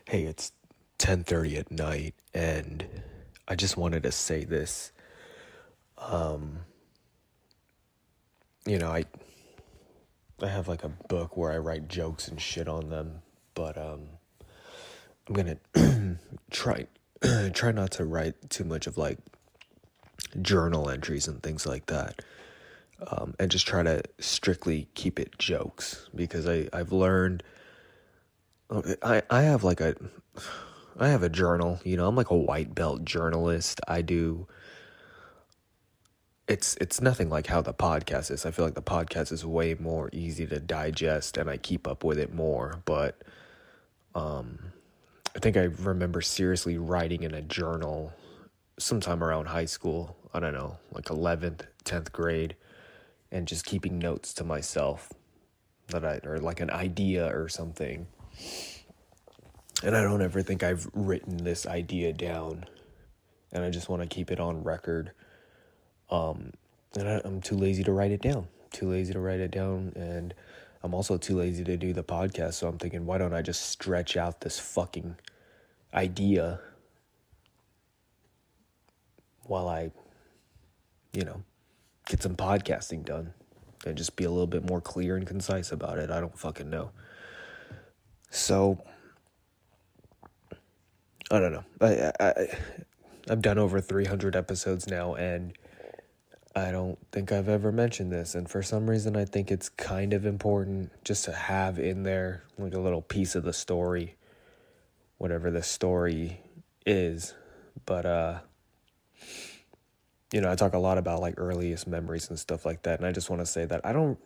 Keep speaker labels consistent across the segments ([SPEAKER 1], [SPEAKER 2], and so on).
[SPEAKER 1] Hey, it's 10:30 at night, and I just wanted to say this. Um, I have like a book where I write jokes and shit on them, but I'm gonna try try not to write too much of like journal entries and things like that, and just try to strictly keep it jokes because I've learned I have like I have a journal. I'm like a white belt journalist. It's nothing like how the podcast is. I feel like the podcast is way more easy to digest and I keep up with it more. But I think I remember seriously writing in a journal sometime around high school. I don't know, like 11th, 10th grade, and just keeping notes to myself or like an idea or something. And I don't ever think I've written this idea down, and I just want to keep it on record. And I'm too lazy to write it down. And I'm also too lazy to do the podcast. So I'm thinking, why don't I just stretch out this fucking idea while I, get some podcasting done and just be a little bit more clear and concise about it. I don't fucking know. So I don't know. I've done over 300 episodes now, and I don't think I've ever mentioned this, and for some reason I think it's kind of important just to have in there like a little piece of the story, whatever the story is. But I talk a lot about like earliest memories and stuff like that, and I just want to say that I don't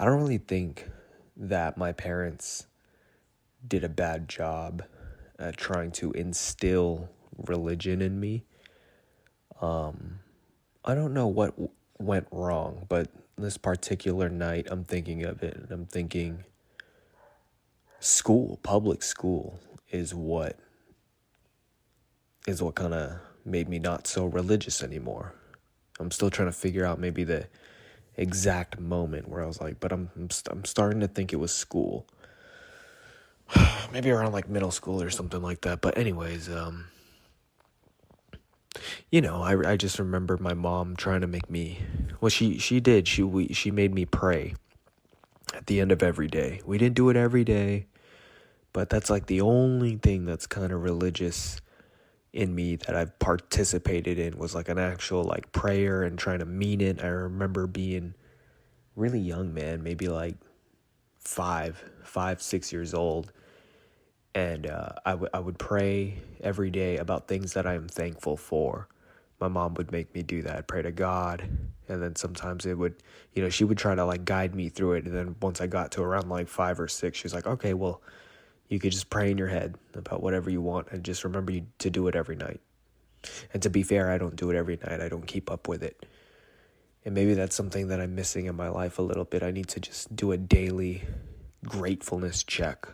[SPEAKER 1] really think that my parents did a bad job at trying to instill religion in me. I don't know what went wrong, but this particular night, I'm thinking of it, and I'm thinking public school is what kind of made me not so religious anymore. I'm still trying to figure out maybe the exact moment where I was like, but I'm starting to think it was school. Maybe around like middle school or something like that. But anyways, I just remember my mom trying to make me, well, she did. She made me pray at the end of every day. We didn't do it every day, but that's like the only thing that's kind of religious in me that I've participated in, was like an actual like prayer and trying to mean it. I remember being really young, man, maybe like 6 years old. And I would pray every day about things that I am thankful for. My mom would make me do that, pray to God. And then sometimes it would, she would try to like guide me through it. And then once I got to around like 5 or 6, she was like, okay, well, you could just pray in your head about whatever you want. And just remember to do it every night. And to be fair, I don't do it every night. I don't keep up with it. And maybe that's something that I'm missing in my life a little bit. I need to just do a daily gratefulness check.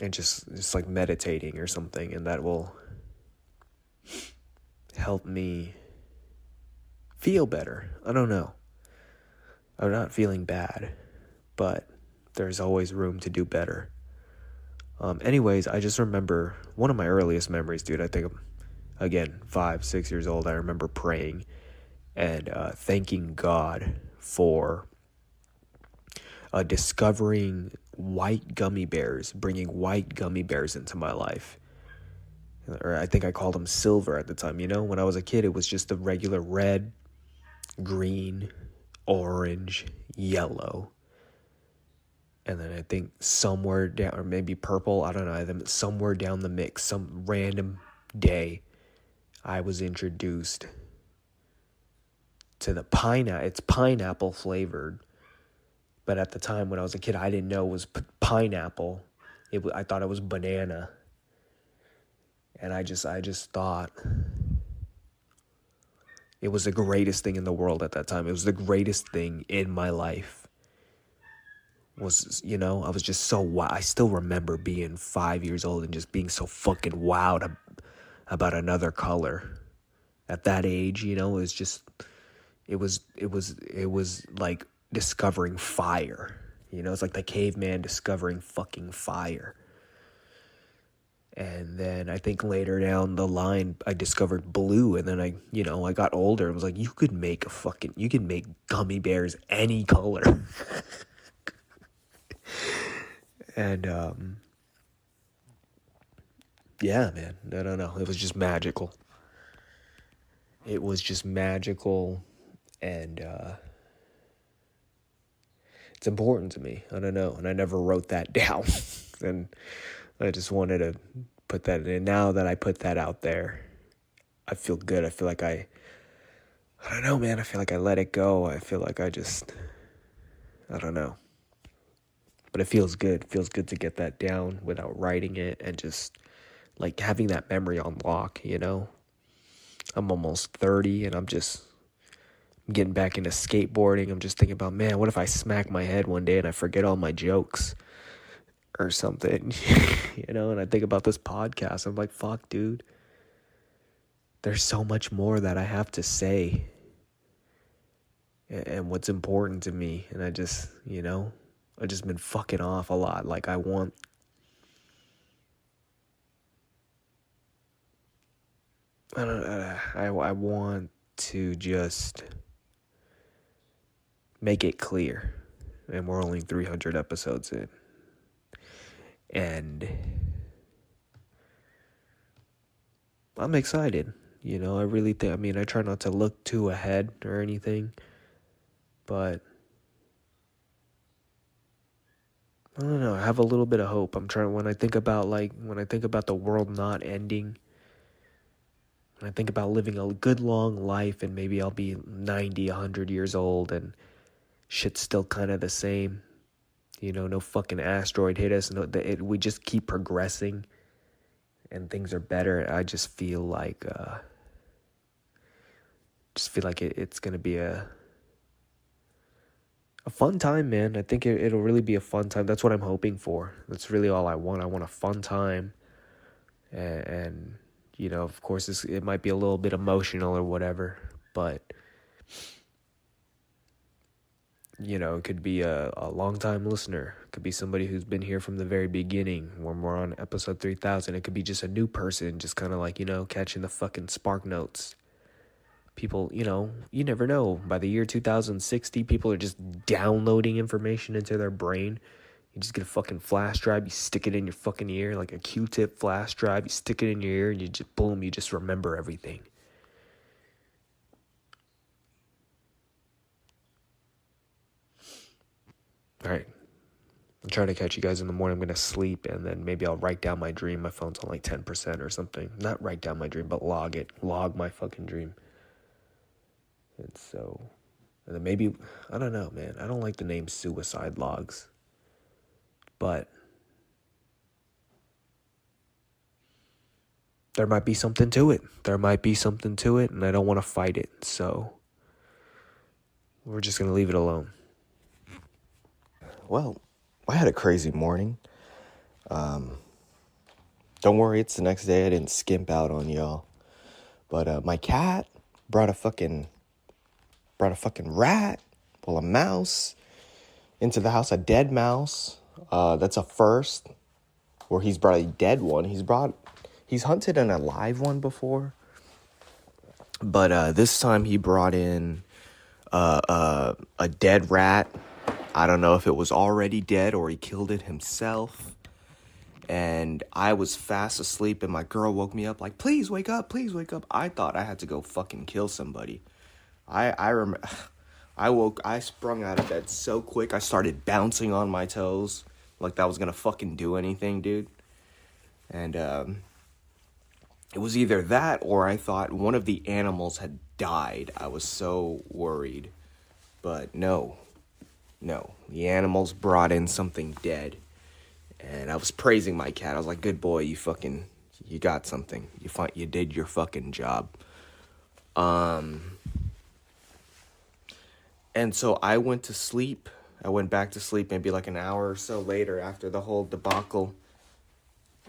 [SPEAKER 1] And just like meditating or something, and that will help me feel better. I don't know. I'm not feeling bad, but there's always room to do better. Anyways, I just remember one of my earliest memories, dude. I think, again, 5, 6 years old, I remember praying and thanking God for discovering white gummy bears, bringing white gummy bears into my life. Or I think I called them silver at the time. When I was a kid, it was just the regular red, green, orange, yellow. And then I think somewhere down, or maybe purple, I don't know, somewhere down the mix, some random day, I was introduced to the pineapple. It's pineapple flavored. But at the time when I was a kid, I didn't know it was pineapple. I thought it was banana. And I just thought it was the greatest thing in the world at that time. It was the greatest thing in my life. I was just so wow. I still remember being 5 years old and just being so fucking wowed about another color. At that age, it was like discovering fire. You know, it's like the caveman discovering fucking fire. And then I think later down the line, I discovered blue. And then I got older and was like, you could make gummy bears any color. And, yeah, man, I don't know. It was just magical. It was just magical. And, it's important to me. I don't know. And I never wrote that down. And I just wanted to put that in. Now that I put that out there, I feel good. I feel like I don't know, man. I feel like I let it go. I feel like I don't know. But it feels good. It feels good to get that down without writing it and just like having that memory on lock, you know? I'm almost 30 and I'm getting back into skateboarding. I'm just thinking about, man, what if I smack my head one day and I forget all my jokes or something, you know? And I think about this podcast. I'm like, fuck, dude. There's so much more that I have to say and what's important to me. And I just been fucking off a lot. Like I want to just make it clear. And we're only 300 episodes in. And I'm excited. You know, I really think, I try not to look too ahead or anything. But I don't know, I have a little bit of hope. When I think about the world not ending, when I think about living a good long life and maybe I'll be 90, 100 years old and shit's still kind of the same. You know, no fucking asteroid hit us. We just keep progressing and things are better. I just feel like it's going to be a fun time, man. I think it'll really be a fun time. That's what I'm hoping for. That's really all I want. I want a fun time. And you know, of course, it might be a little bit emotional or whatever, but you know, it could be a long-time listener. It could be somebody who's been here from the very beginning when we're on episode 3000. It could be just a new person, just kind of like, you know, catching the fucking spark notes. People, you know, you never know. By the year 2060, people are just downloading information into their brain. You just get a fucking flash drive, you stick it in your fucking ear, like a Q-tip flash drive. You stick it in your ear and you just remember everything. All right. I'm trying to catch you guys in the morning. I'm going to sleep, and then maybe I'll write down my dream. My phone's on like 10% or something. Not write down my dream, but log it. Log my fucking dream. And then maybe, I don't know, man. I don't like the name suicide logs. But there might be something to it. And I don't want to fight it. So we're just going to leave it alone.
[SPEAKER 2] Well, I had a crazy morning. Don't worry, it's the next day. I didn't skimp out on y'all. But my cat brought a fucking rat, a mouse into the house, a dead mouse. That's a first, where he's brought a dead one. He's hunted an alive one before. But this time he brought in a dead rat. I don't know if it was already dead or he killed it himself. And I was fast asleep and my girl woke me up like, please wake up. I thought I had to go fucking kill somebody. I sprung out of bed so quick. I started bouncing on my toes like that was going to fucking do anything, dude. And it was either that or I thought one of the animals had died. I was so worried. But no, the animals brought in something dead. And I was praising my cat. I was like, good boy, you got something. You did your fucking job. And so I went to sleep. I went back to sleep maybe like an hour or so later after the whole debacle.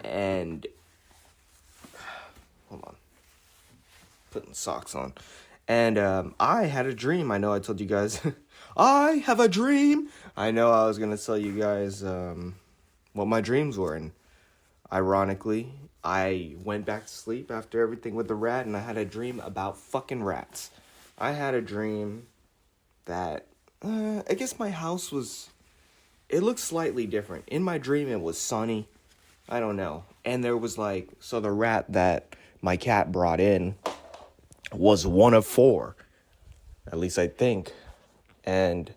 [SPEAKER 2] And hold on. Putting socks on. And I had a dream. I know I told you guys I have a dream. I know I was going to tell you guys what my dreams were. And ironically, I went back to sleep after everything with the rat, and I had a dream about fucking rats. I had a dream that, I guess my house was, it looked slightly different. In my dream, it was sunny. I don't know. And there was like, so the rat that my cat brought in was one of four. At least I think. And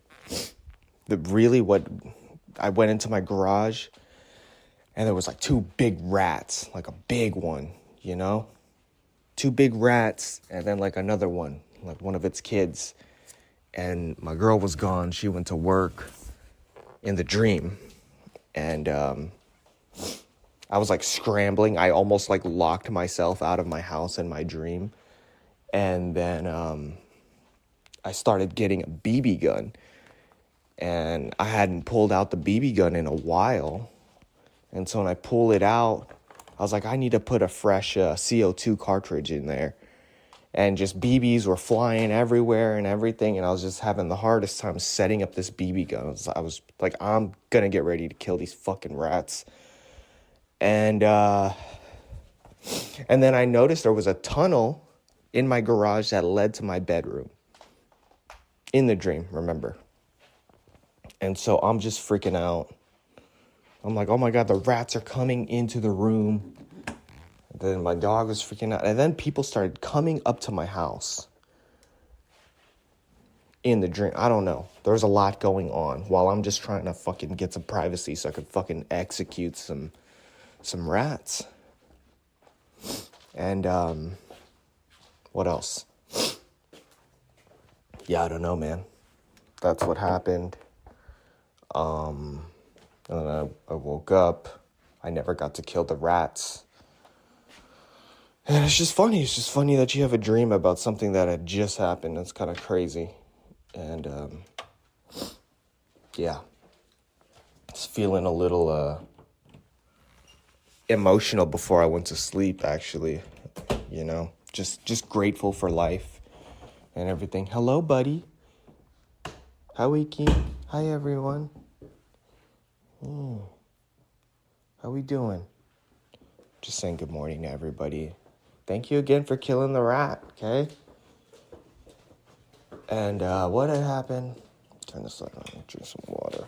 [SPEAKER 2] I went into my garage and there was like two big rats, like a big one, you know? Two big rats and then like another one, like one of its kids. And my girl was gone. She went to work in the dream. And I was like scrambling. I almost like locked myself out of my house in my dream. And then I started getting a BB gun. And I hadn't pulled out the BB gun in a while. And so when I pull it out, I was like, I need to put a fresh CO2 cartridge in there. And just BBs were flying everywhere and everything. And I was just having the hardest time setting up this BB gun. I was like, I'm going to get ready to kill these fucking rats. And then I noticed there was a tunnel in my garage that led to my bedroom. In the dream, remember. And so I'm just freaking out. I'm like, oh my God, the rats are coming into the room. And then my dog was freaking out. And then people started coming up to my house in the dream. I don't know. There was a lot going on while I'm just trying to fucking get some privacy so I could fucking execute some rats. And what else? Yeah, I don't know, man. That's what happened. And then I woke up. I never got to kill the rats. And it's just funny. It's just funny that you have a dream about something that had just happened. It's kind of crazy. And, yeah. It's feeling a little, emotional before I went to sleep, actually. You know? Just grateful for life and everything. Hello, buddy. Hi, Wiki. Hi, everyone. How we doing? Just saying good morning to everybody. Thank you again for killing the rat, okay? And what had happened? Turn this light on. Drink some water.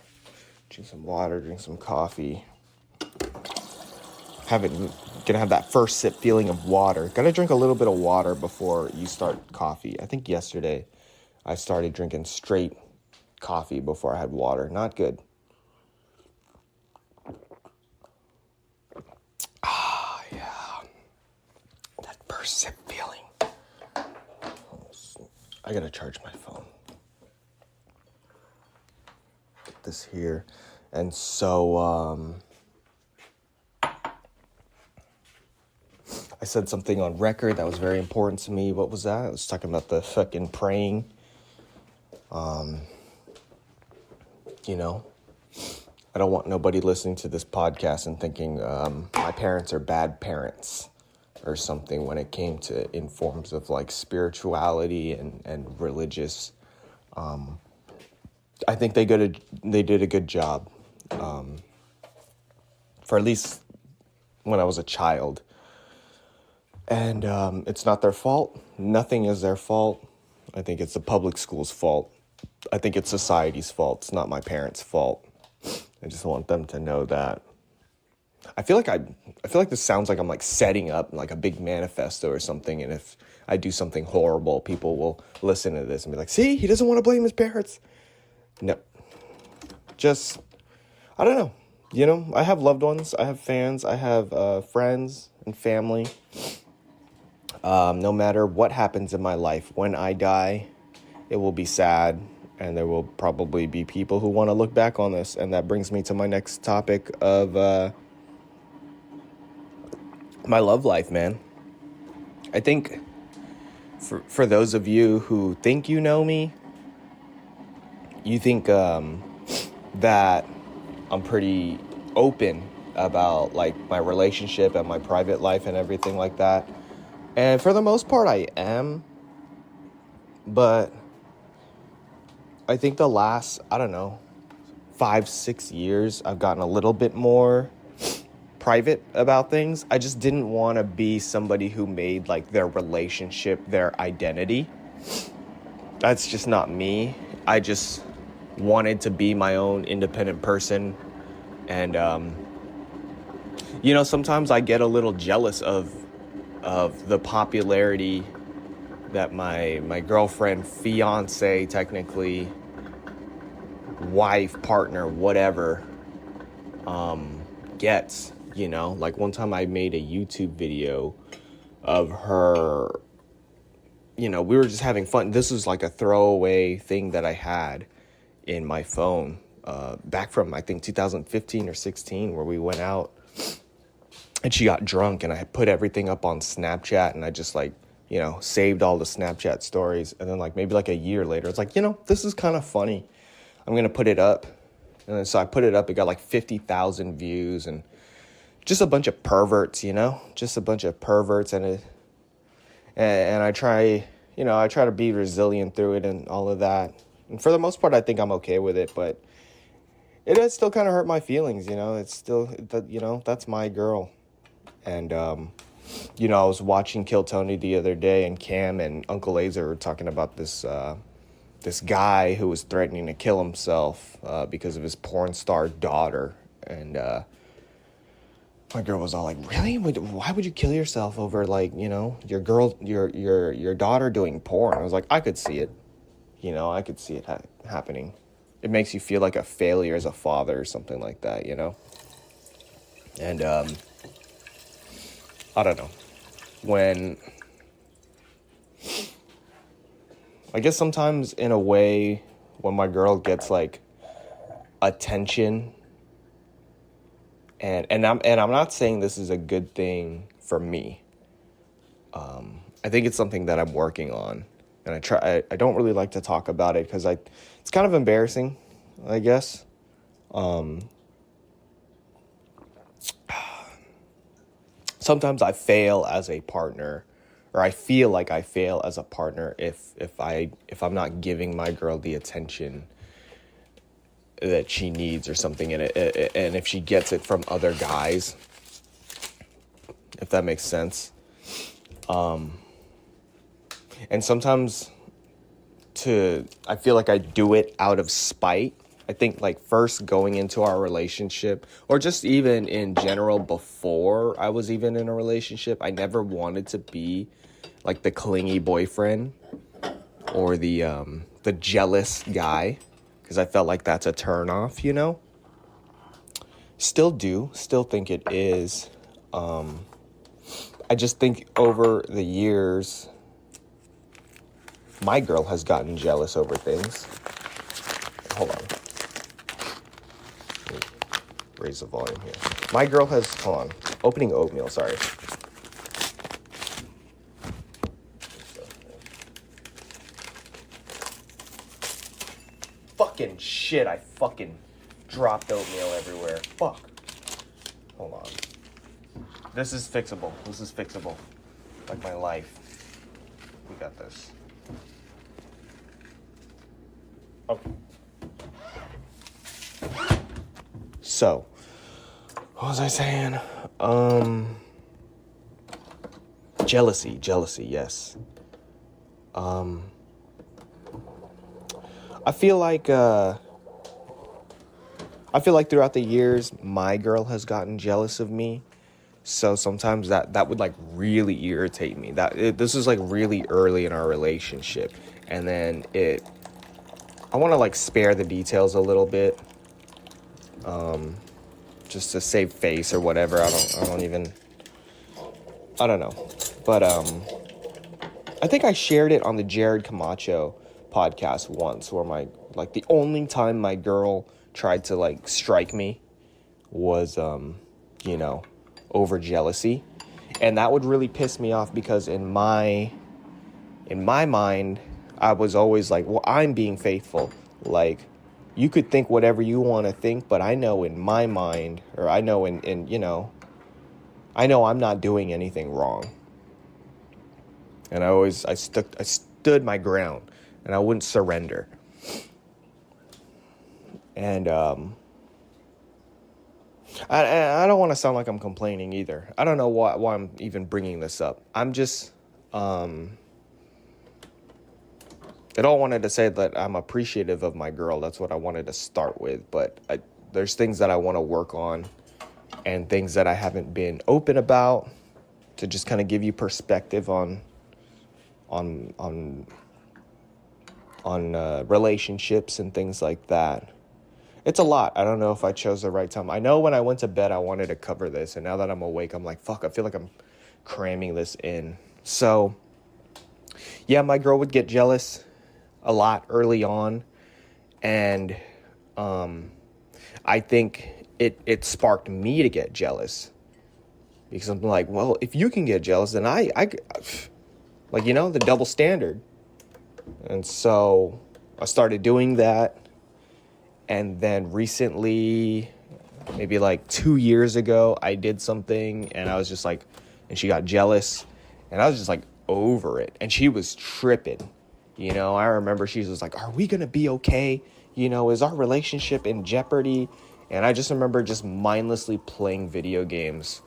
[SPEAKER 2] Drink some coffee. Gonna have that first sip feeling of water. Gotta drink a little bit of water before you start coffee. I think yesterday I started drinking straight coffee before I had water. Not good. Sip feeling. I gotta charge my phone. Put this here. And so, I said something on record that was very important to me. What was that? I was talking about the fucking praying. You know, I don't want nobody listening to this podcast and thinking my parents are bad parents or something when it came to in forms of like spirituality and religious. I think they did a good job. For at least when I was a child. And it's not their fault. Nothing is their fault. I think it's the public school's fault. I think it's society's fault. It's not my parents' fault. I just want them to know that. I feel like this sounds like I'm like setting up like a big manifesto or something, and if I do something horrible, people will listen to this and be like, see, he doesn't want to blame his parents. No. Just, I don't know. You know, I have loved ones, I have fans, I have friends and family. No matter what happens in my life, when I die, it will be sad, and there will probably be people who want to look back on this, and that brings me to my next topic of my love life, man. I think for those of you who think you know me, you think that I'm pretty open about like my relationship and my private life and everything like that. And for the most part, I am. But I think the last, I don't know, 5-6 years, I've gotten a little bit more private about things. I just didn't want to be somebody who made like their relationship their identity. That's just not me. I just wanted to be my own independent person. And, sometimes I get a little jealous of the popularity that my girlfriend, fiance, technically, wife, partner, whatever, gets. Like one time I made a YouTube video of her. We were just having fun. This was like a throwaway thing that I had in my phone back from, I think, 2015 or 16, where we went out and she got drunk, and I put everything up on Snapchat, and I just saved all the Snapchat stories. And then maybe a year later, it's this is kind of funny. I'm going to put it up. And then, so I put it up. It got 50,000 views, and just a bunch of perverts, just a bunch of perverts. And I try to be resilient through it and all of that. And for the most part, I think I'm okay with it, but it does still kind of hurt my feelings, It's still, that's my girl. And, I was watching Kill Tony the other day, and Cam and Uncle Laser were talking about this guy who was threatening to kill himself because of his porn star daughter. And my girl was all like, "Really? Why would you kill yourself over your girl, your daughter doing porn?" I was like, I could see it. I could see it happening. It makes you feel like a failure as a father or something like that, And I don't know. I guess sometimes in a way, when my girl gets attention, and I'm not saying this is a good thing for me. I think it's something that I'm working on, and I don't really like to talk about it because it's kind of embarrassing, I guess. Sometimes I fail as a partner, or I feel like I fail as a partner if I'm not giving my girl the attention that she needs or something, and if she gets it from other guys, if that makes sense. And sometimes I feel like I do it out of spite. I think first going into our relationship, or just even in general before I was even in a relationship, I never wanted to be the clingy boyfriend or the jealous guy, because I felt like that's a turnoff, Still think it is. I just think over the years, my girl has gotten jealous over things. Hold on. Let me raise the volume here. My girl has, hold on, opening oatmeal, sorry. Fucking shit, I fucking dropped oatmeal everywhere. Fuck. Hold on. This is fixable. Like my life. We got this. Okay. So, what was I saying? Jealousy, yes. I feel like throughout the years, my girl has gotten jealous of me. So sometimes that would really irritate me. This is really early in our relationship, and then I want to spare the details a little bit, just to save face or whatever. I don't know, but I think I shared it on the Jared Camacho podcast once, where the only time my girl tried to strike me was over jealousy, and that would really piss me off, because in my mind, I was always well, I'm being faithful. You could think whatever you want to think, but I know in my mind, or I know I know I'm not doing anything wrong. And I stood my ground, and I wouldn't surrender. And I don't want to sound like I'm complaining either. I don't know why I'm even bringing this up. I'm just, I all wanted to say that I'm appreciative of my girl. That's what I wanted to start with. But there's things that I want to work on and things that I haven't been open about to just kind of give you perspective on relationships and things like that. It's a lot. I don't know if I chose the right time. I know when I went to bed, I wanted to cover this. And now that I'm awake, I'm like, fuck, I feel like I'm cramming this in. So, yeah, my girl would get jealous a lot early on. And I think it sparked me to get jealous. Because I'm like, well, if you can get jealous, then I like, the double standard. And so I started doing that. And then recently, maybe like 2 years ago, I did something and I was just like, and she got jealous and I was just like over it. And she was tripping. I remember she was like, are we going to be okay? Is our relationship in jeopardy? And I just remember just mindlessly playing video games,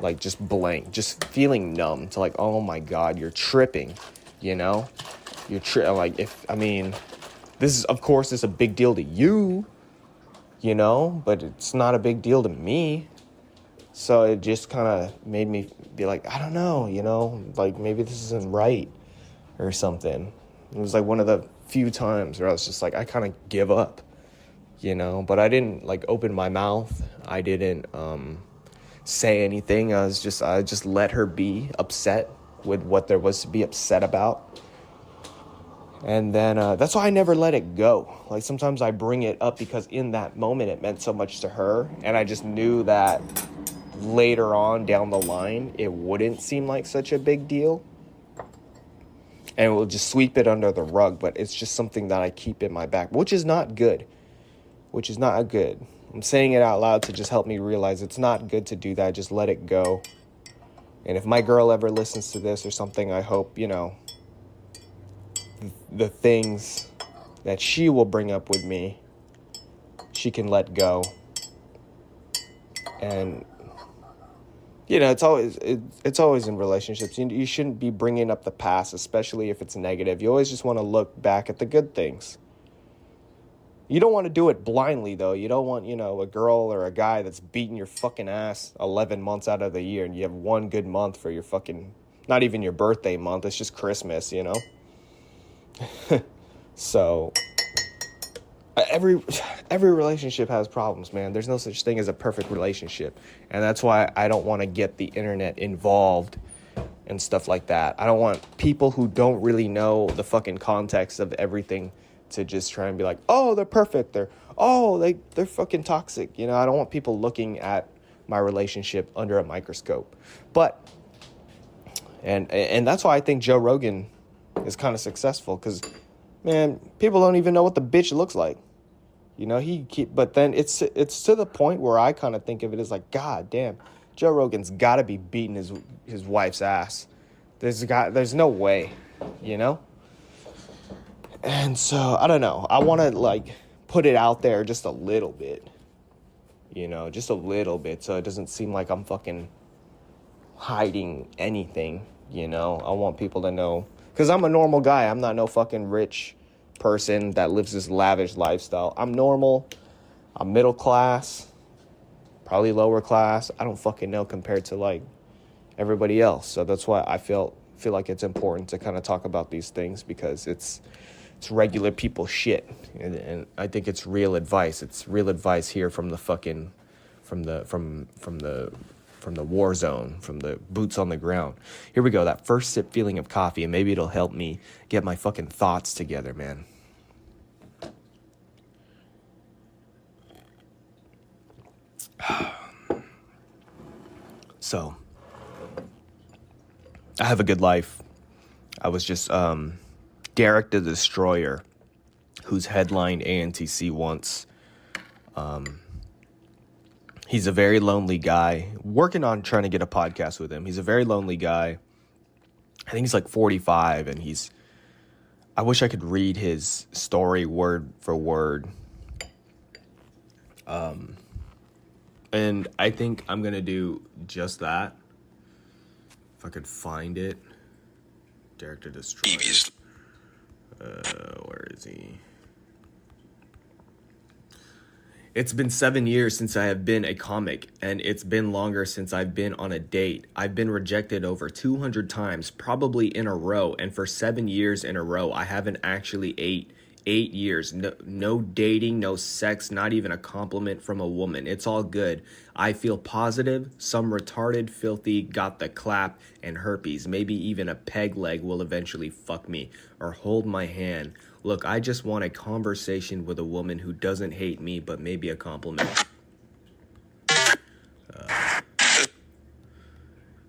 [SPEAKER 2] like just blank, just feeling numb to like, oh my God, you're tripping, you're like, this is, of course, it's a big deal to you, but it's not a big deal to me. So it just kind of made me be like, I don't know, like maybe this isn't right or something. It was like one of the few times where I was just like, I kind of give up, but I didn't like open my mouth. I didn't say anything. I just let her be upset with what there was to be upset about. And then that's why I never let it go. Like sometimes I bring it up because in that moment it meant so much to her. And I just knew that later on down the line, it wouldn't seem like such a big deal. And we'll just sweep it under the rug. But it's just something that I keep in my back, which is not good. I'm saying it out loud to just help me realize it's not good to do that. Just let it go. And if my girl ever listens to this or something, I hope, the things that she will bring up with me, she can let go. And it's always in relationships. You shouldn't be bringing up the past, especially if it's negative. You always just want to look back at the good things. You don't want to do it blindly, though. You don't want, a girl or a guy that's beating your fucking ass 11 months out of the year and you have one good month for your fucking, not even your birthday month. It's just Christmas, So every relationship has problems, man. There's no such thing as a perfect relationship. And that's why I don't want to get the internet involved and stuff like that. I don't want people who don't really know the fucking context of everything to just try and be like, oh, they're perfect. They're fucking toxic. I don't want people looking at my relationship under a microscope. But, and that's why I think Joe Rogan is kind of successful, because, man, people don't even know what the bitch looks like. But then it's to the point where I kind of think of it as like, God damn, Joe Rogan's got to be beating his wife's ass. There's no way, And so I don't know. I want to like put it out there just a little bit, just a little bit, so it doesn't seem like I'm fucking hiding anything. I want people to know, because I'm a normal guy. I'm not no fucking rich person that lives this lavish lifestyle. I'm normal. I'm middle class, probably lower class. I don't fucking know compared to like everybody else. So that's why I feel like it's important to kind of talk about these things, because it's regular people shit, and I think it's real advice. It's real advice here from the fucking from the war zone, from the boots on the ground. Here we go, that first sip feeling of coffee, and maybe it'll help me get my fucking thoughts together, man. So, I have a good life. I was just, Derek the Destroyer, who's headlined ANTC once. He's a very lonely guy. Working on trying to get a podcast with him. He's a very lonely guy. I think he's like 45, and I wish I could read his story word for word. And I think I'm going to do just that. If I could find it. Derek the Destroyer. Where is he? It's been 7 years since I have been a comic, and it's been longer since I've been on a date. I've been rejected over 200 times, probably in a row, and for 7 years in a row, I haven't actually ate 8 years. No dating, no sex, not even a compliment from a woman. It's all good. I feel positive. Some retarded, filthy, got the clap, and herpes. Maybe even a peg leg will eventually fuck me or hold my hand. Look, I just want a conversation with a woman who doesn't hate me, but maybe a compliment.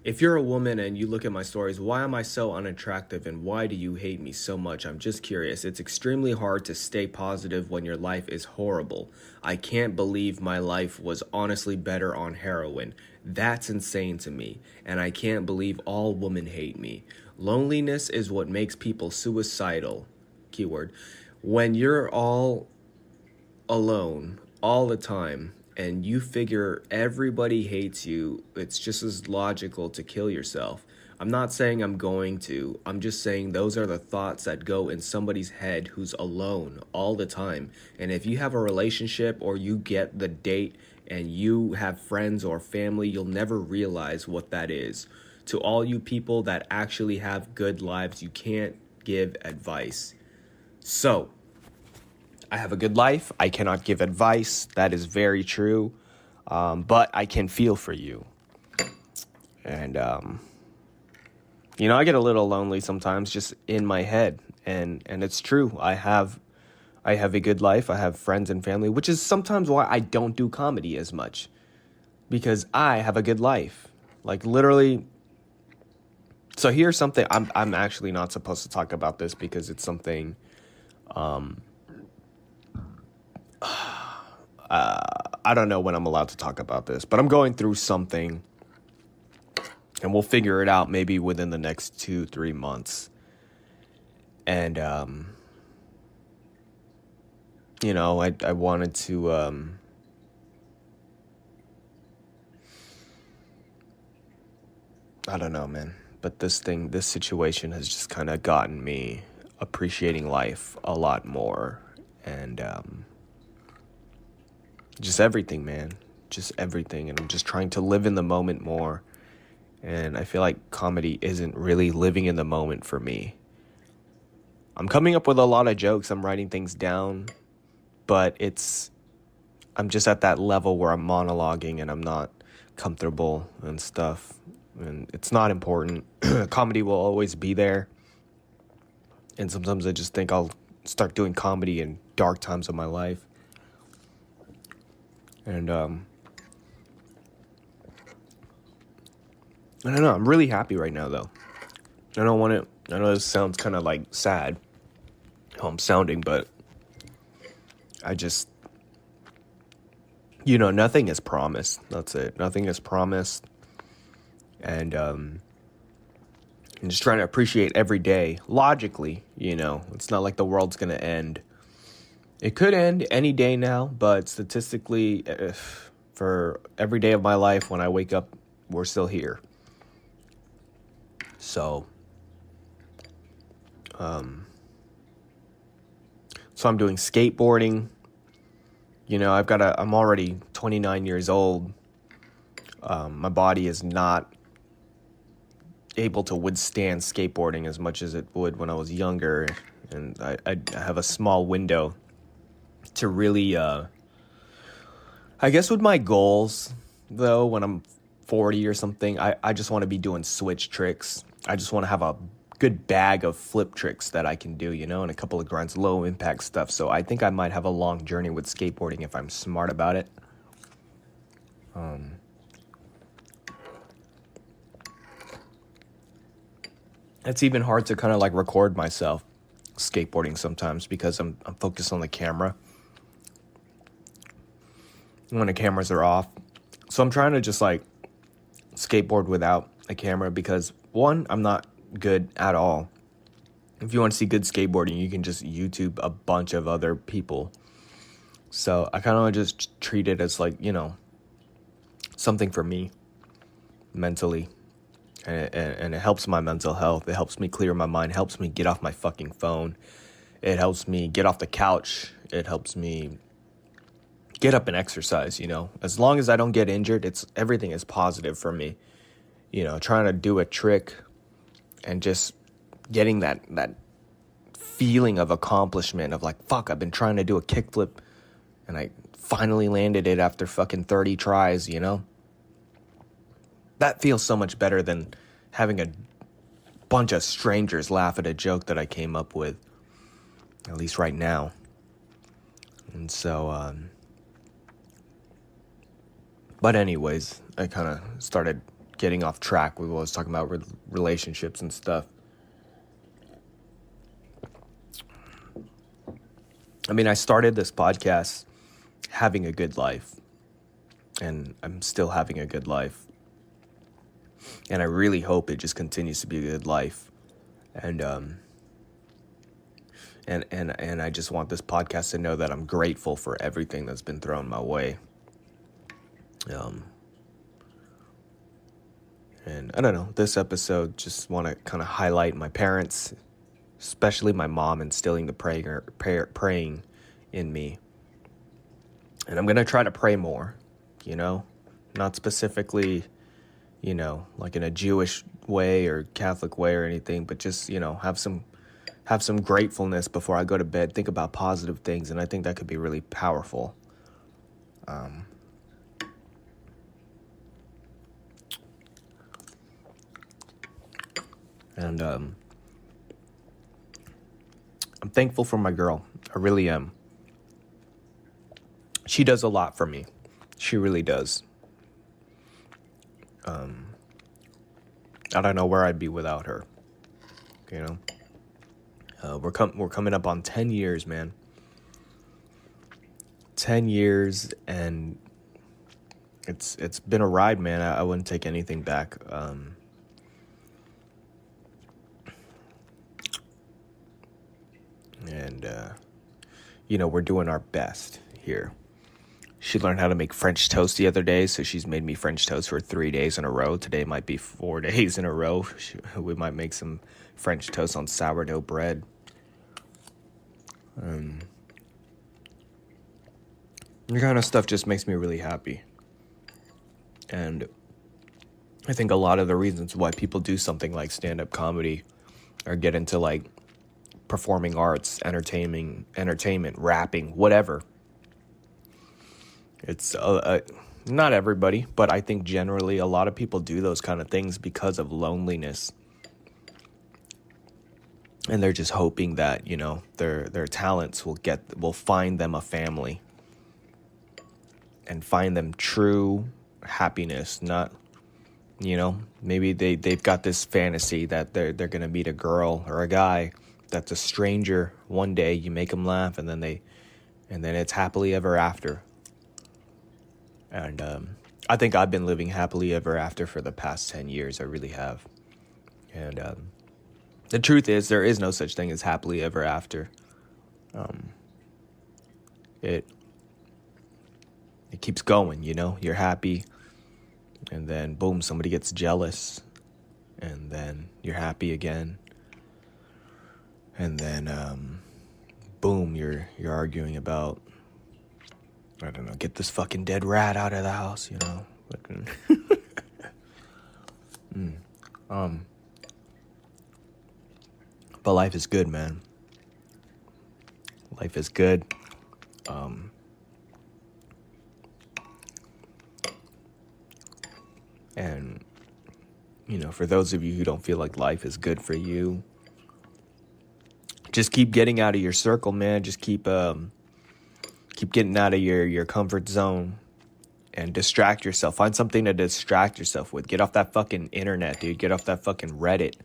[SPEAKER 2] If you're a woman and you look at my stories, why am I so unattractive and why do you hate me so much? I'm just curious. It's extremely hard to stay positive when your life is horrible. I can't believe my life was honestly better on heroin. That's insane to me. And I can't believe all women hate me. Loneliness is what makes people suicidal. Keyword. When you're all alone all the time and you figure everybody hates you, it's just as logical to kill yourself. I'm not saying I'm going to. I'm just saying those are the thoughts that go in somebody's head who's alone all the time. And if you have a relationship or you get the date and you have friends or family, you'll never realize what that is. To all you people that actually have good lives, you can't give advice. So, I have a good life. I cannot give advice. That is very true. But I can feel for you. And, I get a little lonely sometimes just in my head. And it's true. I have a good life. I have friends and family, which is sometimes why I don't do comedy as much. Because I have a good life. Like, literally. So here's something. I'm actually not supposed to talk about this because it's something... I don't know when I'm allowed to talk about this, but I'm going through something and we'll figure it out maybe within the next 2-3 months. And, I wanted to, I don't know, man, but this situation has just kind of gotten me appreciating life a lot more. And, just everything, man. Just everything. And I'm just trying to live in the moment more. And I feel like comedy isn't really living in the moment for me. I'm coming up with a lot of jokes. I'm writing things down. But I'm just at that level where I'm monologuing and I'm not comfortable and stuff. And it's not important. Comedy will always be there. And sometimes I just think I'll start doing comedy in dark times of my life. And, I don't know. I'm really happy right now, though. I know this sounds kind of like sad, how I'm sounding, but I just, nothing is promised. That's it. Nothing is promised. And, I'm just trying to appreciate every day. Logically, it's not like the world's going to end. It could end any day now, but statistically, for every day of my life, when I wake up, we're still here. So, I'm doing skateboarding. I'm already 29 years old. My body is not able to withstand skateboarding as much as it would when I was younger. And I have a small window to really, I guess with my goals, though, when I'm 40 or something, I just want to be doing switch tricks. I just want to have a good bag of flip tricks that I can do, and a couple of grinds, low impact stuff. So I think I might have a long journey with skateboarding if I'm smart about it. It's even hard to kind of like record myself skateboarding sometimes because I'm focused on the camera when the cameras are off. So I'm trying to just like skateboard without a camera because, one, I'm not good at all. If you want to see good skateboarding, you can just YouTube a bunch of other people
[SPEAKER 1] So I kind of just treat it as like, something for me mentally. And it helps my mental health. It helps me clear my mind. It helps me get off my fucking phone. It helps me get off the couch. It helps me get up and exercise, As long as I don't get injured, everything is positive for me. Trying to do a trick and just getting that feeling of accomplishment of like, fuck, I've been trying to do a kickflip and I finally landed it after fucking 30 tries, That feels so much better than having a bunch of strangers laugh at a joke that I came up with, at least right now. And so, but anyways, I kind of started getting off track with what I was talking about relationships and stuff. I mean, I started this podcast having a good life, and I'm still having a good life. And I really hope it just continues to be a good life. And I just want this podcast to know that I'm grateful for everything that's been thrown my way. And I don't know, this episode just want to kind of highlight my parents, especially my mom, instilling the praying in me. And I'm going to try to pray more, not specifically, like in a Jewish way or Catholic way or anything, but just, have some gratefulness before I go to bed, think about positive things. And I think that could be really powerful. And I'm thankful for my girl. I really am. She does a lot for me. She really does. I don't know where I'd be without her. We're coming up on 10 years, man. 10 years, and it's been a ride, man. I wouldn't take anything back. We're doing our best here. She learned how to make French toast the other day, so she's made me French toast for 3 days in a row. Today might be 4 days in a row. We might make some French toast on sourdough bread. The kind of stuff just makes me really happy. And I think a lot of the reasons why people do something like stand-up comedy or get into like performing arts, entertainment, rapping, whatever. It's not everybody, but I think generally a lot of people do those kind of things because of loneliness. And they're just hoping that, their talents will find them a family and find them true happiness, not, maybe they've got this fantasy that they're going to meet a girl or a guy that's a stranger one day. You make them laugh, and then it's happily ever after. And I think I've been living happily ever after for the past 10 years. I really have. And the truth is, there is no such thing as happily ever after. It keeps going, You're happy, and then boom, somebody gets jealous, and then you're happy again. And then, boom, you're arguing about, I don't know, get this fucking dead rat out of the house, But life is good, man. Life is good. And, for those of you who don't feel like life is good for you, just keep getting out of your circle, man. Just keep getting out of your comfort zone and distract yourself. Find something to distract yourself with. Get off that fucking internet, dude. Get off that fucking Reddit.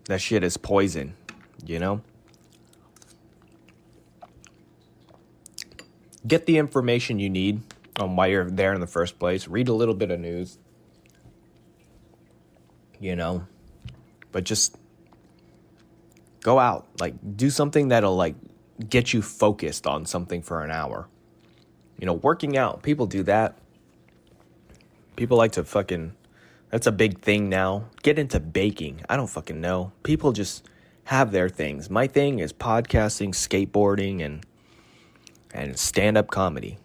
[SPEAKER 1] That shit is poison, Get the information you need on why you're there in the first place. Read a little bit of news, but just go out, like do something that'll like get you focused on something for an hour. Working out. People do that. People like to that's a big thing now. Get into baking. I don't fucking know. People just have their things. My thing is podcasting, skateboarding, and stand-up comedy.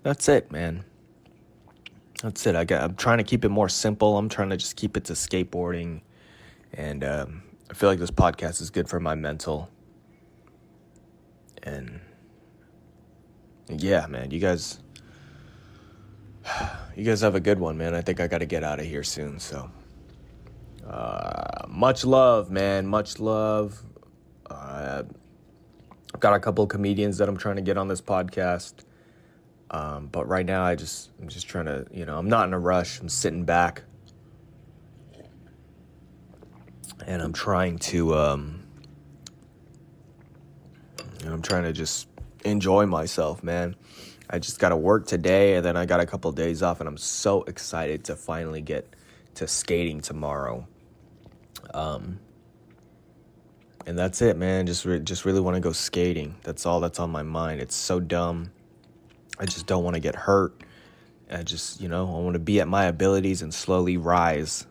[SPEAKER 1] That's it, man. That's it. I'm trying to keep it more simple. I'm trying to just keep it to skateboarding. And I feel like this podcast is good for my mental. And yeah, man, you guys have a good one, man. I think I got to get out of here soon. So much love, man. Much love. I've got a couple of comedians that I'm trying to get on this podcast. But right now I'm just trying to, I'm not in a rush. I'm sitting back and I'm trying to just enjoy myself, man. I just got to work today and then I got a couple of days off and I'm so excited to finally get to skating tomorrow. And that's it, man. Just really want to go skating. That's all that's on my mind. It's so dumb. I just don't want to get hurt. I just, I want to be at my abilities and slowly rise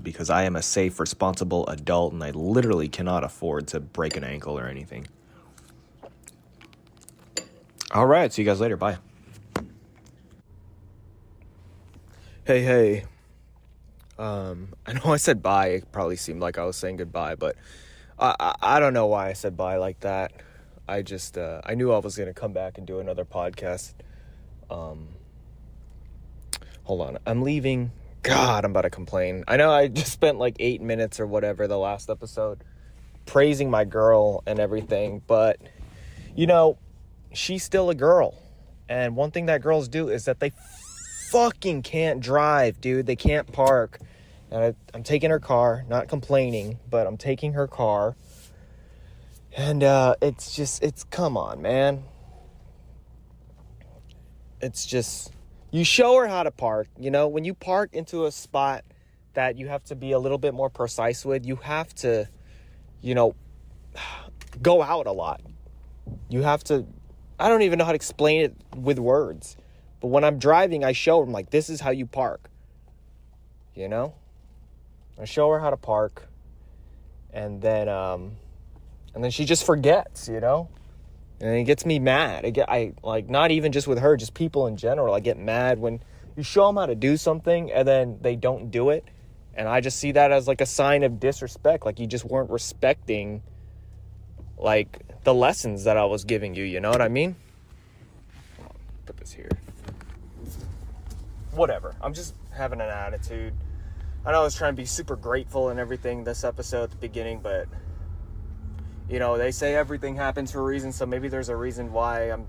[SPEAKER 1] because I am a safe, responsible adult and I literally cannot afford to break an ankle or anything. All right. See you guys later. Bye. Hey. I know I said bye. It probably seemed like I was saying goodbye, but I don't know why I said bye like that. I just, I knew I was going to come back and do another podcast. Hold on. I'm leaving. God, I'm about to complain. I know I just spent like 8 minutes or whatever the last episode praising my girl and everything, but, she's still a girl. And one thing that girls do is that they fucking can't drive, dude. They can't park. And I'm taking her car, not complaining, but I'm taking her car. And it's come on, man. It's just, you show her how to park. When you park into a spot that you have to be a little bit more precise with, you have to, go out a lot. You have to, I don't even know how to explain it with words. But when I'm driving, I show her, like, this is how you park. I show her how to park. And then she just forgets, And it gets me mad. I not even just with her, just people in general. I get mad when you show them how to do something and then they don't do it. And I just see that as like a sign of disrespect. Like you just weren't respecting like the lessons that I was giving you. You know what I mean? Put this here. Whatever. I'm just having an attitude. I know I was trying to be super grateful and everything this episode at the beginning, but they say everything happens for a reason, so maybe there's a reason why I'm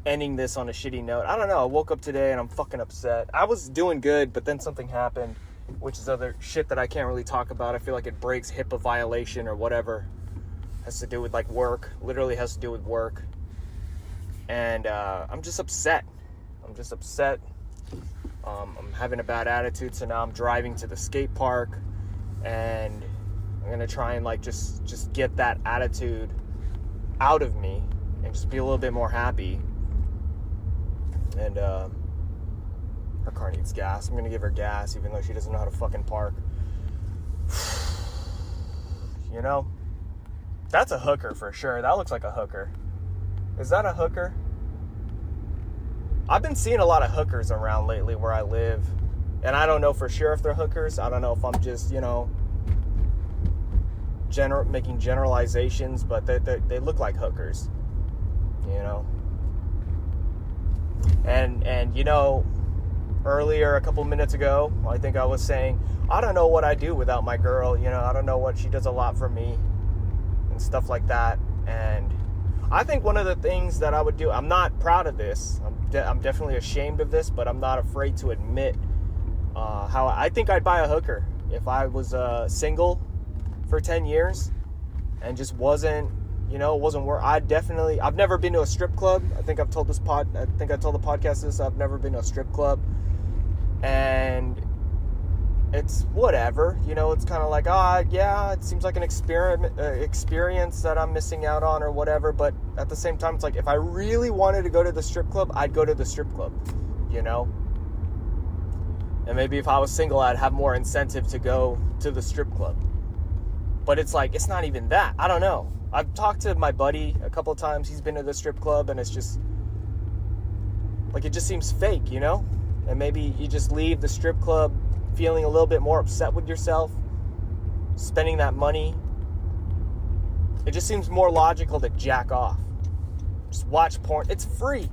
[SPEAKER 1] ending this on a shitty note. I don't know. I woke up today and I'm fucking upset. I was doing good, but then something happened, which is other shit that I can't really talk about. I feel like it breaks HIPAA violation or whatever. Has to do with like work. Literally has to do with work. And I'm just upset. I'm having a bad attitude, so now I'm driving to the skate park and I'm going to try and like just get that attitude out of me and just be a little bit more happy. And her car needs gas. I'm going to give her gas even though she doesn't know how to fucking park. That's a hooker for sure. That looks like a hooker. Is that a hooker? I've been seeing a lot of hookers around lately where I live. And I don't know for sure if they're hookers. I don't know if I'm just, making generalizations, but they look like hookers, and earlier a couple minutes ago I think I was saying I don't know what I do without my girl. I don't know what she does a lot for me and stuff like that. And I think one of the things that I would do, I'm not proud of this, I'm definitely ashamed of this, but I'm not afraid to admit how I think I'd buy a hooker if I was single for 10 years and just wasn't where I've never been to a strip club. I think I told the podcast this. I've never been to a strip club. And
[SPEAKER 2] it's whatever, it's kind of like, yeah, it seems like an experience that I'm missing out on or whatever. But at the same time, it's like, if I really wanted to go to the strip club, I'd go to the strip club, and maybe if I was single, I'd have more incentive to go to the strip club. But it's like, it's not even that. I don't know. I've talked to my buddy a couple of times. He's been to the strip club, and it's just like, it just seems fake, and maybe you just leave the strip club feeling a little bit more upset with yourself, spending that money. It just seems more logical to jack off. Just watch porn. It's free,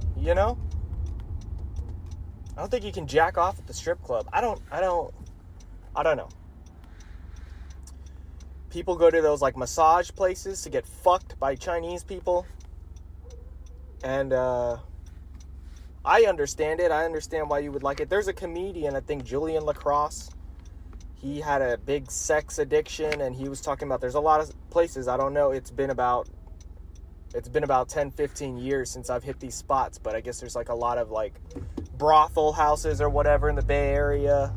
[SPEAKER 2] I don't think you can jack off at the strip club. I don't know. People go to those like massage places to get fucked by Chinese people. And I understand it. I understand why you would like it. There's a comedian, I think Julian Lacrosse. He had a big sex addiction, and he was talking about, there's a lot of places, I don't know, it's been about 10, 15 years since I've hit these spots, but I guess there's like a lot of like brothel houses or whatever in the Bay Area.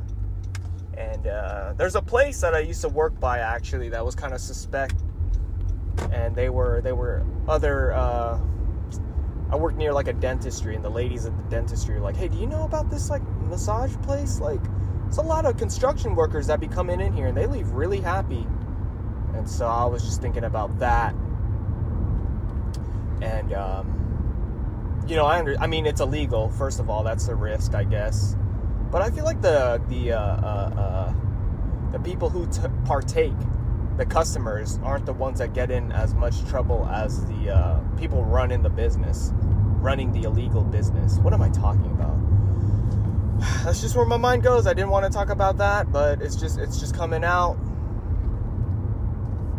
[SPEAKER 2] And there's a place that I used to work by, actually, that was kind of suspect. And they were other, I worked near like a dentistry, and the ladies at the dentistry were like, hey, do you know about this like massage place? Like, it's a lot of construction workers that be coming in here, and they leave really happy. And so I was just thinking about that. And, I mean, it's illegal. First of all, that's the risk, I guess. But I feel like the people who partake, the customers, aren't the ones that get in as much trouble as the people running the illegal business. What am I talking about? That's just where my mind goes. I didn't want to talk about that, but it's just coming out.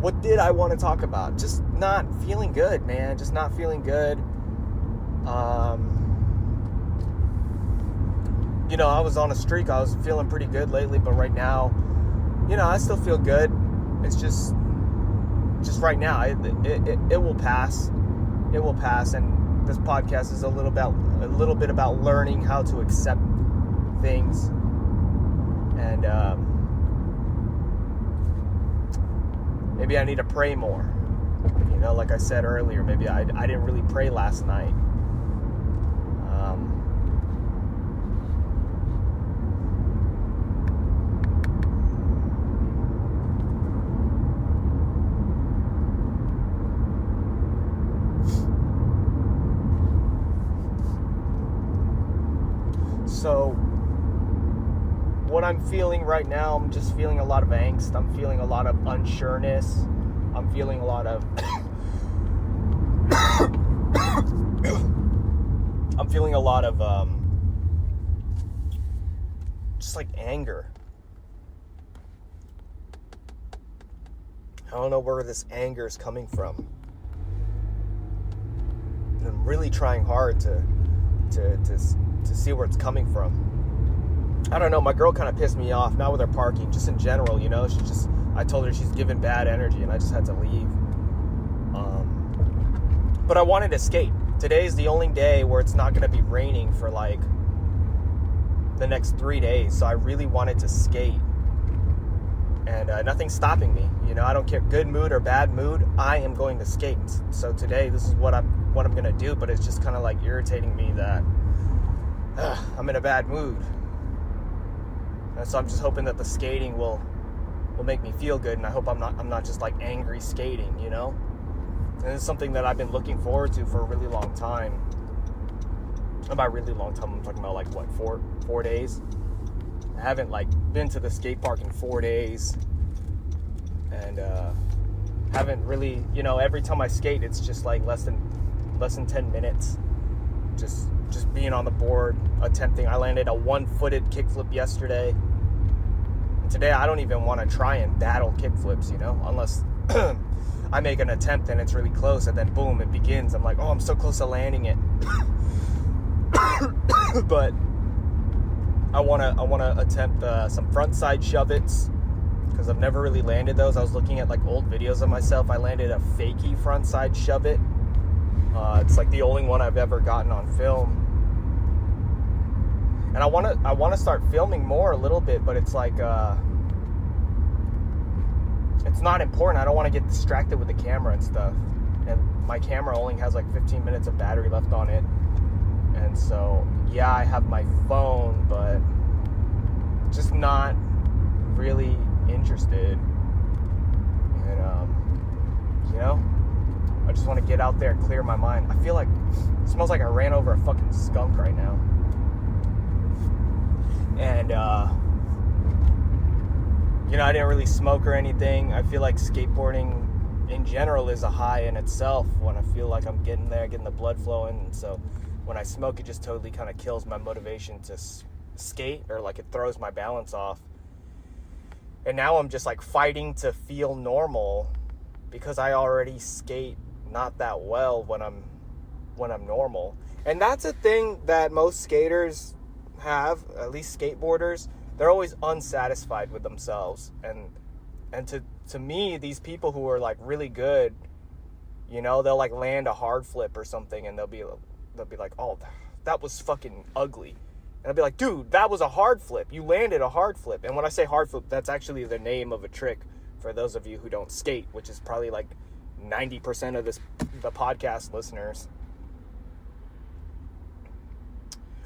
[SPEAKER 2] What did I want to talk about? Just not feeling good, man. Just not feeling good. I was on a streak. I was feeling pretty good lately, but right now, I still feel good. It's just right now, it will pass. It will pass, and this podcast is a little bit about learning how to accept things, and maybe I need to pray more. Like I said earlier, maybe I didn't really pray last night. So what I'm feeling right now, I'm just feeling a lot of angst. I'm feeling a lot of unsureness. I'm feeling a lot of just like anger. I don't know where this anger is coming from. And I'm really trying hard to see where it's coming from. I don't know, my girl kind of pissed me off, not with her parking, just in general, I told her she's giving bad energy, and I just had to leave. But I wanted to skate. Today's the only day where it's not going to be raining for like the next 3 days, so I really wanted to skate. And nothing's stopping me, I don't care, good mood or bad mood, I am going to skate. So today, this is what I'm going to do, but it's just kind of like irritating me that I'm in a bad mood. And so I'm just hoping that the skating will make me feel good, and I hope I'm not just like angry skating, And it's something that I've been looking forward to for a really long time. And by really long time, I'm talking about like what, 4 days. I haven't like been to the skate park in 4 days, and haven't really, every time I skate, it's just like less than 10 minutes. Just being on the board, attempting. I landed a one-footed kickflip yesterday. And today, I don't even want to try and battle kickflips, unless I make an attempt and it's really close, and then boom, it begins. I'm like, oh, I'm so close to landing it. But I want to attempt some frontside shove-its, because I've never really landed those. I was looking at like old videos of myself. I landed a fakie frontside shove-it. It's like the only one I've ever gotten on film. And I want to start filming more a little bit, but it's like it's not important. I don't want to get distracted with the camera and stuff. And my camera only has like 15 minutes of battery left on it. And so, yeah, I have my phone, but just not really interested. And, I just want to get out there and clear my mind. I feel like it smells like I ran over a fucking skunk right now. And, I didn't really smoke or anything. I feel like skateboarding in general is a high in itself when I feel like I'm getting the blood flowing. And so when I smoke, it just totally kind of kills my motivation to skate, or like it throws my balance off. And now I'm just like fighting to feel normal because I already skate not that well when I'm normal. And that's a thing that most skaters have, at least skateboarders. They're always unsatisfied with themselves. And to me, these people who are like really good, they'll like land a hard flip or something, and they'll be like, oh, that was fucking ugly. And I'll be like, dude, that was a hard flip. You landed a hard flip. And when I say hard flip, that's actually the name of a trick for those of you who don't skate, which is probably like 90% of the podcast listeners.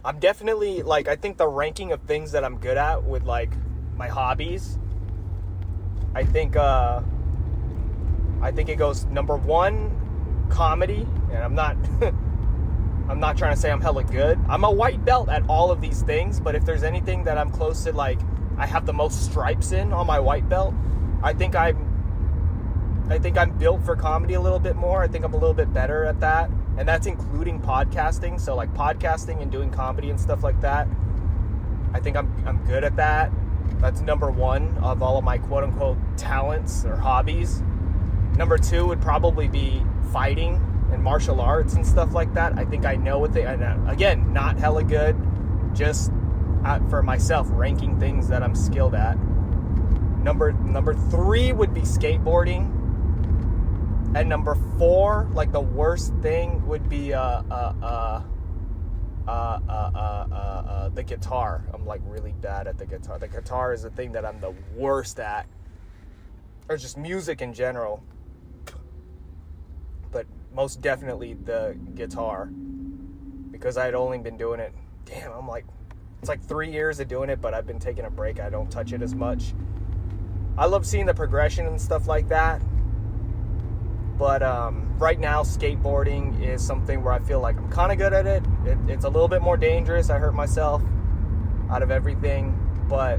[SPEAKER 2] I'm definitely, like, I think the ranking of things that I'm good at with, like, my hobbies, I think it goes number 1, comedy. And I'm not trying to say I'm hella good. I'm a white belt at all of these things, but if there's anything that I'm close to, like, I have the most stripes in on my white belt, I think I'm built for comedy a little bit more. I think I'm a little bit better at that. And that's including podcasting. So like podcasting and doing comedy and stuff like that, I think I'm good at that. That's number 1 of all of my quote unquote talents or hobbies. Number 2 would probably be fighting and martial arts and stuff like that. I think I know what they, again, not hella good, just for myself, ranking things that I'm skilled at. Number 3 would be skateboarding. And number 4, like the worst thing would be the guitar. I'm like really bad at the guitar. The guitar is the thing that I'm the worst at. Or just music in general. But most definitely the guitar. Because I had only been doing it, it's like 3 years of doing it, but I've been taking a break. I don't touch it as much. I love seeing the progression and stuff like that. But right now, skateboarding is something where I feel like I'm kind of good at it. It's a little bit more dangerous. I hurt myself out of everything, but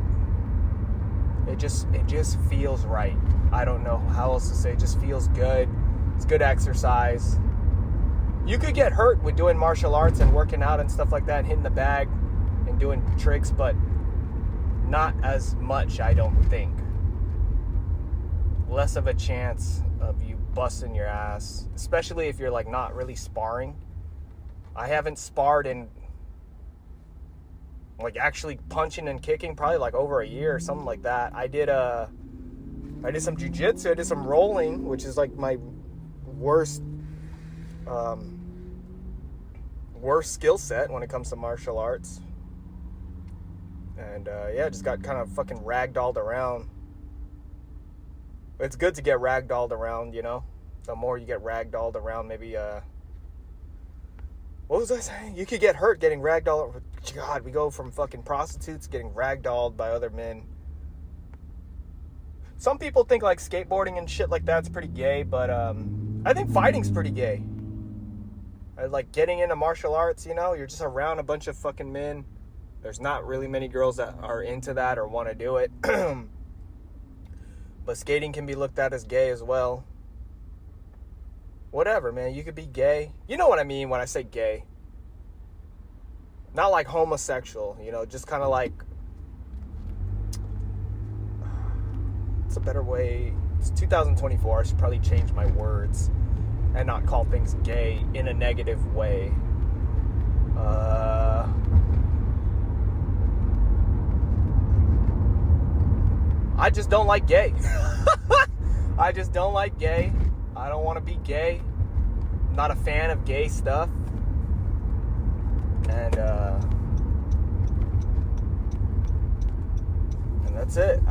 [SPEAKER 2] it just feels right. I don't know how else to say. It just feels good. It's good exercise. You could get hurt with doing martial arts and working out and stuff like that, and hitting the bag and doing tricks, but not as much, I don't think. Less of a chance of you busting your ass, especially if you're like not really sparring. I haven't sparred in like actually punching and kicking probably like over a year or something like that. I did some jiu-jitsu, I did some rolling, which is like my worst skill set when it comes to martial arts. And just got kind of fucking ragdolled around. It's good to get ragdolled around, The more you get ragdolled around, maybe, what was I saying? You could get hurt getting ragdolled. God, we go from fucking prostitutes getting ragdolled by other men. Some people think, like, skateboarding and shit like that's pretty gay, but, I think fighting's pretty gay. Like, getting into martial arts, you're just around a bunch of fucking men. There's not really many girls that are into that or want to do it. But skating can be looked at as gay as well. Whatever, man. You could be gay. You know what I mean when I say gay. Not like homosexual, just kind of like... It's a better way. It's 2024. I should probably change my words and not call things gay in a negative way. I just don't like gay. I just don't like gay. I don't want to be gay. I'm not a fan of gay stuff. And That's it.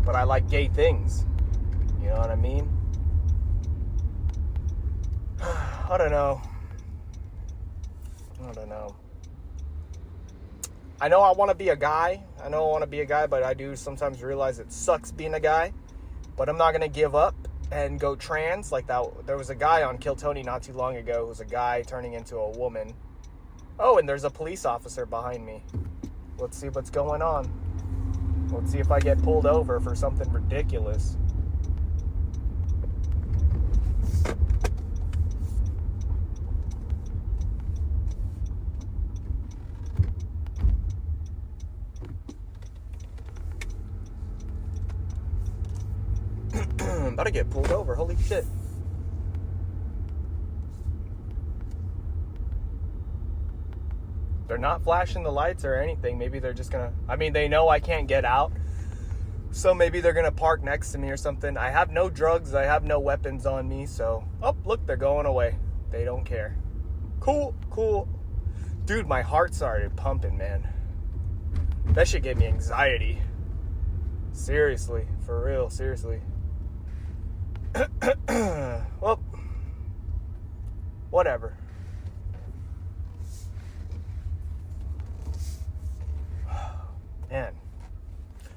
[SPEAKER 2] But I like gay things. You know what I mean? I don't know. I know I want to be a guy. But I do sometimes realize it sucks being a guy. But I'm not going to give up and go trans like that. There was a guy on Kill Tony not too long ago who was a guy turning into a woman. Oh, and there's a police officer behind me. Let's see what's going on. Let's see if I get pulled over for something ridiculous. I'm about to get pulled over. Holy shit. They're not flashing the lights or anything. Maybe they're just gonna... I mean, they know I can't get out. So maybe they're gonna park next to me or something. I have no drugs. I have no weapons on me. So... Oh, look, they're going away. They don't care. Cool. Dude, my heart started pumping, man. That shit gave me anxiety. Seriously. For real. Seriously. Well, whatever. Man,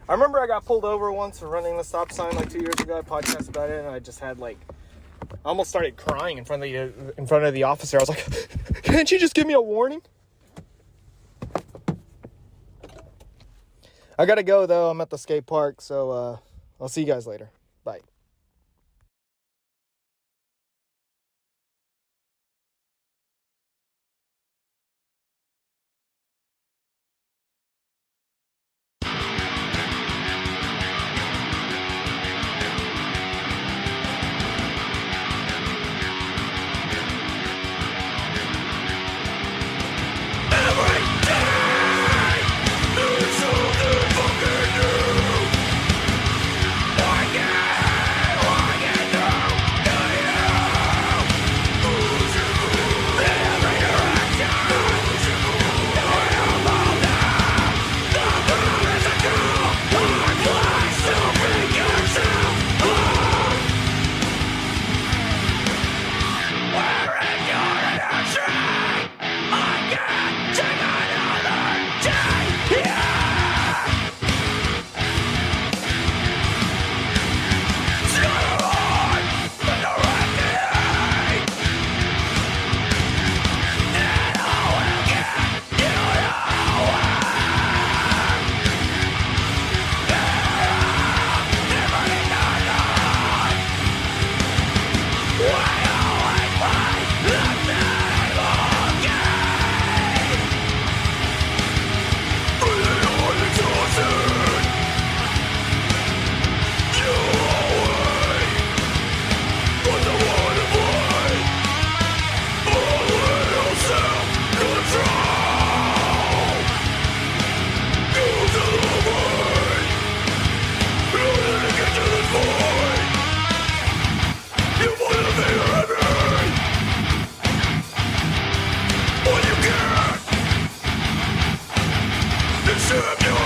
[SPEAKER 2] I remember I got pulled over once for running the stop sign like 2 years ago. I podcasted about it, and I just had I almost started crying in front of the officer. I was like, "Can't you just give me a warning?" I gotta go though. I'm at the skate park, so I'll see you guys later. Bye.
[SPEAKER 3] Serve you